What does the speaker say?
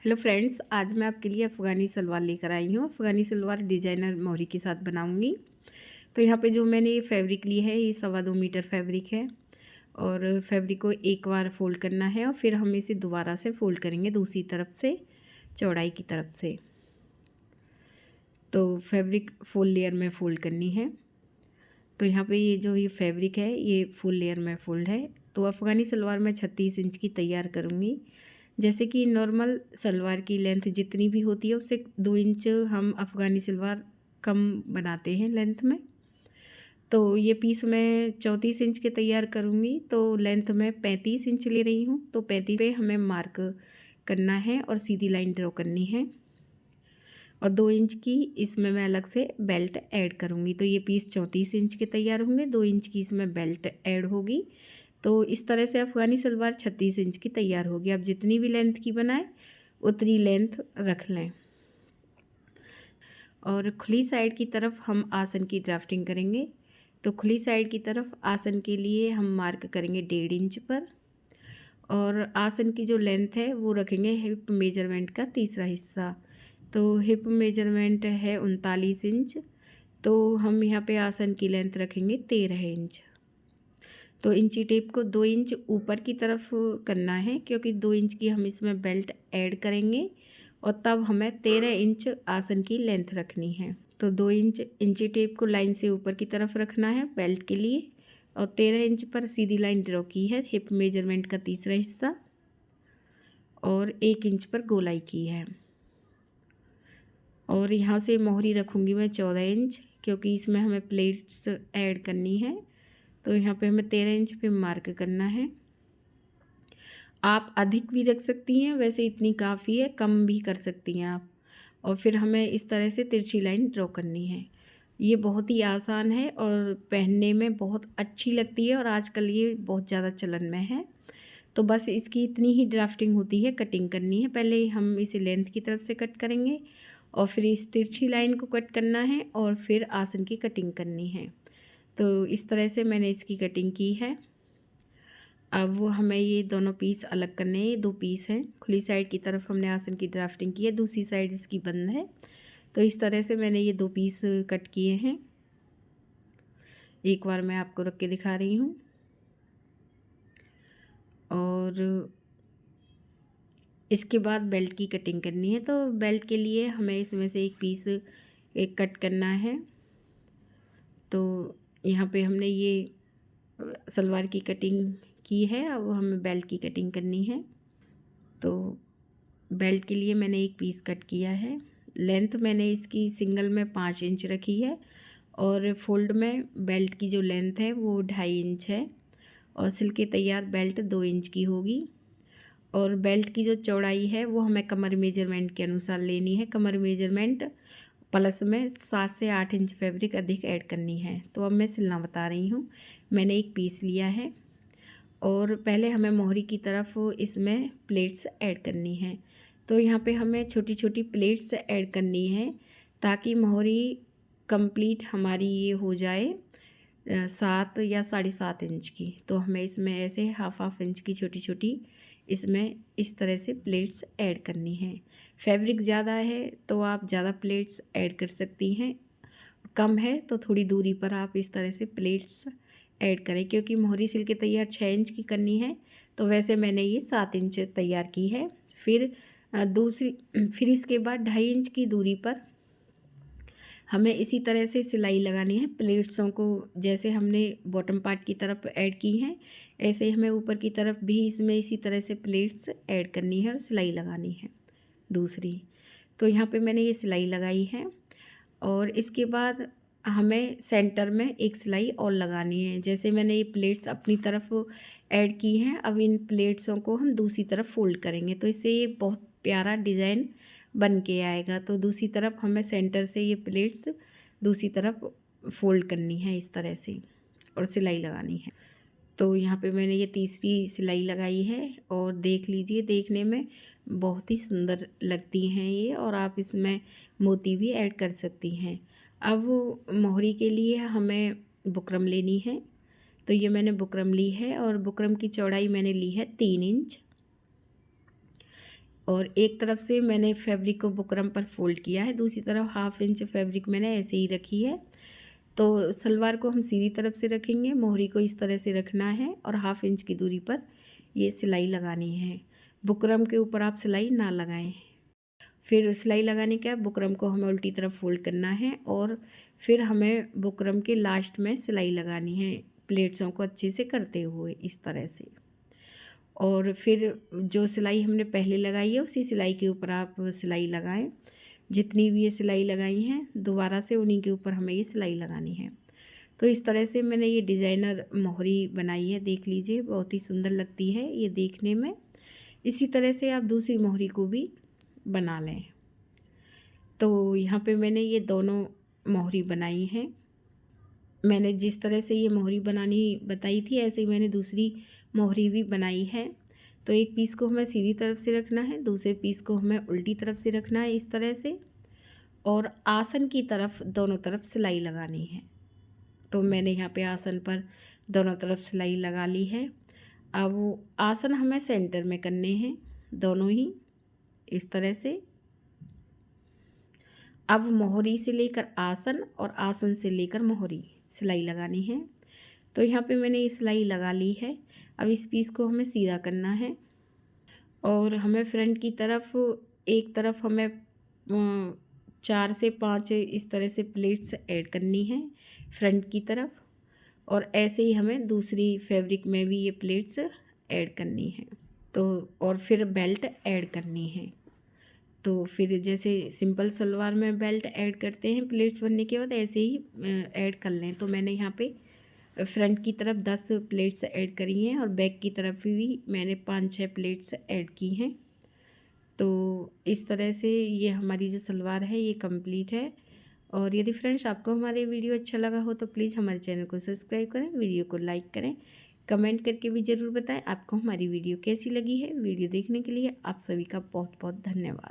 Hello friends, आज मैं आपके लिए अफ़गानी सलवार लेकर आई हूँ। अफ़गानी सलवार डिज़ाइनर मोहरी के साथ बनाऊँगी। तो यहाँ पे जो मैंने ये फैब्रिक ली है, ये 2.25 मीटर फैब्रिक है और फैब्रिक को एक बार फ़ोल्ड करना है और फिर हम इसे दोबारा से फ़ोल्ड करेंगे दूसरी तरफ से, चौड़ाई की तरफ से। तो फैब्रिक फुल लेयर में फ़ोल्ड करनी है। तो यहाँ पे ये फैब्रिक है, ये फुल लेयर में फ़ोल्ड है। तो अफ़गानी सलवार मैं 36 इंच की तैयार करूँगी। जैसे कि नॉर्मल सलवार की लेंथ जितनी भी होती है उससे 2 इंच हम अफ़गानी सलवार कम बनाते हैं लेंथ में। तो ये पीस मैं 34 इंच के तैयार करूँगी, तो लेंथ मैं 35 इंच ले रही हूँ। तो 35 पे हमें मार्क करना है और सीधी लाइन ड्रॉ करनी है और 2 इंच की इसमें मैं अलग से बेल्ट ऐड करूँगी। तो ये पीस 34 इंच के तैयार होंगे, 2 इंच की इसमें बेल्ट ऐड होगी। तो इस तरह से अफ़गानी सलवार 36 इंच की तैयार होगी। आप जितनी भी लेंथ की बनाएं उतनी लेंथ रख लें। और खुली साइड की तरफ हम आसन की ड्राफ्टिंग करेंगे। तो खुली साइड की तरफ आसन के लिए हम मार्क करेंगे 1.5 इंच पर और आसन की जो लेंथ है वो रखेंगे हिप मेजरमेंट का तीसरा हिस्सा। तो हिप मेजरमेंट है 39 इंच, तो हम यहाँ पे आसन की लेंथ रखेंगे 13 इंच। तो इंची टेप को 2 इंच ऊपर की तरफ करना है, क्योंकि 2 इंच की हम इसमें बेल्ट ऐड करेंगे और तब हमें 13 इंच आसन की लेंथ रखनी है। तो 2 इंच इंची टेप को लाइन से ऊपर की तरफ रखना है बेल्ट के लिए और 13 इंच पर सीधी लाइन ड्रॉ की है, हिप मेजरमेंट का तीसरा हिस्सा, और 1 इंच पर गोलाई की है। और यहाँ से मोहरी रखूँगी मैं 14 इंच, क्योंकि इसमें हमें प्लेट्स ऐड करनी है। तो यहाँ पे हमें 13 इंच पे मार्क करना है। आप अधिक भी रख सकती हैं, वैसे इतनी काफ़ी है, कम भी कर सकती हैं आप। और फिर हमें इस तरह से तिरछी लाइन ड्रॉ करनी है। ये बहुत ही आसान है और पहनने में बहुत अच्छी लगती है और आजकल ये बहुत ज़्यादा चलन में है। तो बस इसकी इतनी ही ड्राफ्टिंग होती है, कटिंग करनी है। पहले हम इसे लेंथ की तरफ से कट करेंगे और फिर इस तिरछी लाइन को कट करना है और फिर आसन की कटिंग करनी है। तो इस तरह से मैंने इसकी कटिंग की है। अब वो हमें ये दोनों पीस अलग करने हैं। ये 2 पीस हैं, खुली साइड की तरफ हमने आसन की ड्राफ्टिंग की है, दूसरी साइड इसकी बंद है। तो इस तरह से मैंने ये 2 पीस कट किए हैं। एक बार मैं आपको रख के दिखा रही हूँ। और इसके बाद बेल्ट की कटिंग करनी है। तो बेल्ट के लिए हमें इसमें से एक पीस कट करना है। तो यहाँ पे हमने ये सलवार की कटिंग की है, अब हमें बेल्ट की कटिंग करनी है। तो बेल्ट के लिए मैंने एक पीस कट किया है। लेंथ मैंने इसकी सिंगल में 5 इंच रखी है और फोल्ड में बेल्ट की जो लेंथ है वो 2.5 इंच है और सिल के तैयार बेल्ट 2 इंच की होगी। और बेल्ट की जो चौड़ाई है वो हमें कमर मेजरमेंट के अनुसार लेनी है। कमर मेजरमेंट प्लस में 7 से 8 इंच फैब्रिक अधिक ऐड करनी है। तो अब मैं सिलना बता रही हूँ। मैंने एक पीस लिया है और पहले हमें मोहरी की तरफ इसमें प्लेट्स ऐड करनी है। तो यहाँ पे हमें छोटी छोटी प्लेट्स ऐड करनी है ताकि मोहरी कंप्लीट हमारी ये हो जाए 7 या 7.5 इंच की। तो हमें इसमें ऐसे हाफ इंच की छोटी छोटी इसमें इस तरह से प्लेट्स ऐड करनी है। फैब्रिक ज़्यादा है तो आप ज़्यादा प्लेट्स ऐड कर सकती हैं, कम है तो थोड़ी दूरी पर आप इस तरह से प्लेट्स ऐड करें, क्योंकि मोहरी सिल के तैयार 6 इंच की करनी है। तो वैसे मैंने ये 7 इंच तैयार की है। फिर फिर इसके बाद 2.5 इंच की दूरी पर हमें इसी तरह से सिलाई लगानी है। प्लेट्सों को जैसे हमने बॉटम पार्ट की तरफ ऐड की हैं, ऐसे ही हमें ऊपर की तरफ भी इसमें इसी तरह से प्लेट्स ऐड करनी है और सिलाई लगानी है दूसरी। तो यहाँ पे मैंने ये सिलाई लगाई है और इसके बाद हमें सेंटर में एक सिलाई और लगानी है। जैसे मैंने ये प्लेट्स अपनी तरफ ऐड की हैं, अब इन प्लेट्सों को हम दूसरी तरफ फोल्ड करेंगे तो इससे ये बहुत प्यारा डिज़ाइन बन के आएगा। तो दूसरी तरफ हमें सेंटर से ये प्लेट्स दूसरी तरफ फोल्ड करनी है इस तरह से और सिलाई लगानी है। तो यहाँ पे मैंने ये तीसरी सिलाई लगाई है और देख लीजिए, देखने में बहुत ही सुंदर लगती हैं ये, और आप इसमें मोती भी ऐड कर सकती हैं। अब मोहरी के लिए हमें बुकरम लेनी है। तो ये मैंने बुकरम ली है और बुकरम की चौड़ाई मैंने ली है 3 इंच और एक तरफ से मैंने फैब्रिक को बुकरम पर फोल्ड किया है, दूसरी तरफ 1/2 इंच फैब्रिक मैंने ऐसे ही रखी है। तो सलवार को हम सीधी तरफ से रखेंगे, मोहरी को इस तरह से रखना है और 1/2 इंच की दूरी पर ये सिलाई लगानी है। बुकरम के ऊपर आप सिलाई ना लगाएं। फिर सिलाई लगाने के बाद बुकरम को हमें उल्टी तरफ फोल्ड करना है और फिर हमें बुकरम के लास्ट में सिलाई लगानी है, प्लेट्सों को अच्छे से करते हुए इस तरह से। और फिर जो सिलाई हमने पहले लगाई है उसी सिलाई के ऊपर आप सिलाई लगाएं। जितनी भी ये सिलाई लगाई हैं दोबारा से उन्हीं के ऊपर हमें ये सिलाई लगानी है। तो इस तरह से मैंने ये डिज़ाइनर मोहरी बनाई है, देख लीजिए बहुत ही सुंदर लगती है ये देखने में। इसी तरह से आप दूसरी मोहरी को भी बना लें। तो यहाँ पे मैंने ये दोनों मोहरी बनाई हैं। मैंने जिस तरह से ये मोहरी बनानी बताई थी ऐसे ही मैंने दूसरी मोहरी भी बनाई है। तो एक पीस को हमें सीधी तरफ से रखना है, दूसरे पीस को हमें उल्टी तरफ से रखना है इस तरह से, और आसन की तरफ दोनों तरफ सिलाई लगानी है। तो मैंने यहाँ पे आसन पर दोनों तरफ सिलाई लगा ली है। अब आसन हमें सेंटर में करने हैं दोनों ही इस तरह से। अब मोहरी से लेकर आसन और आसन से लेकर मोहरी सिलाई लगानी है। तो यहाँ पे मैंने ये सिलाई लगा ली है। अब इस पीस को हमें सीधा करना है और हमें फ्रंट की तरफ एक तरफ हमें 4 से 5 इस तरह से प्लेट्स ऐड करनी है फ्रंट की तरफ, और ऐसे ही हमें दूसरी फैब्रिक में भी ये प्लेट्स ऐड करनी है। तो और फिर बेल्ट ऐड करनी है। तो फिर जैसे सिंपल सलवार में बेल्ट ऐड करते हैं प्लेट्स बनने के बाद, ऐसे ही ऐड कर लें। तो मैंने यहाँ पे फ्रंट की तरफ 10 प्लेट्स ऐड करी हैं और बैक की तरफ भी मैंने 5-6 प्लेट्स ऐड की हैं। तो इस तरह से ये हमारी जो सलवार है ये कंप्लीट है। और यदि फ्रेंड्स आपको हमारे वीडियो अच्छा लगा हो तो प्लीज़ हमारे चैनल को सब्सक्राइब करें, वीडियो को लाइक करें, कमेंट करके भी ज़रूर बताएं आपको हमारी वीडियो कैसी लगी है। वीडियो देखने के लिए आप सभी का बहुत बहुत धन्यवाद।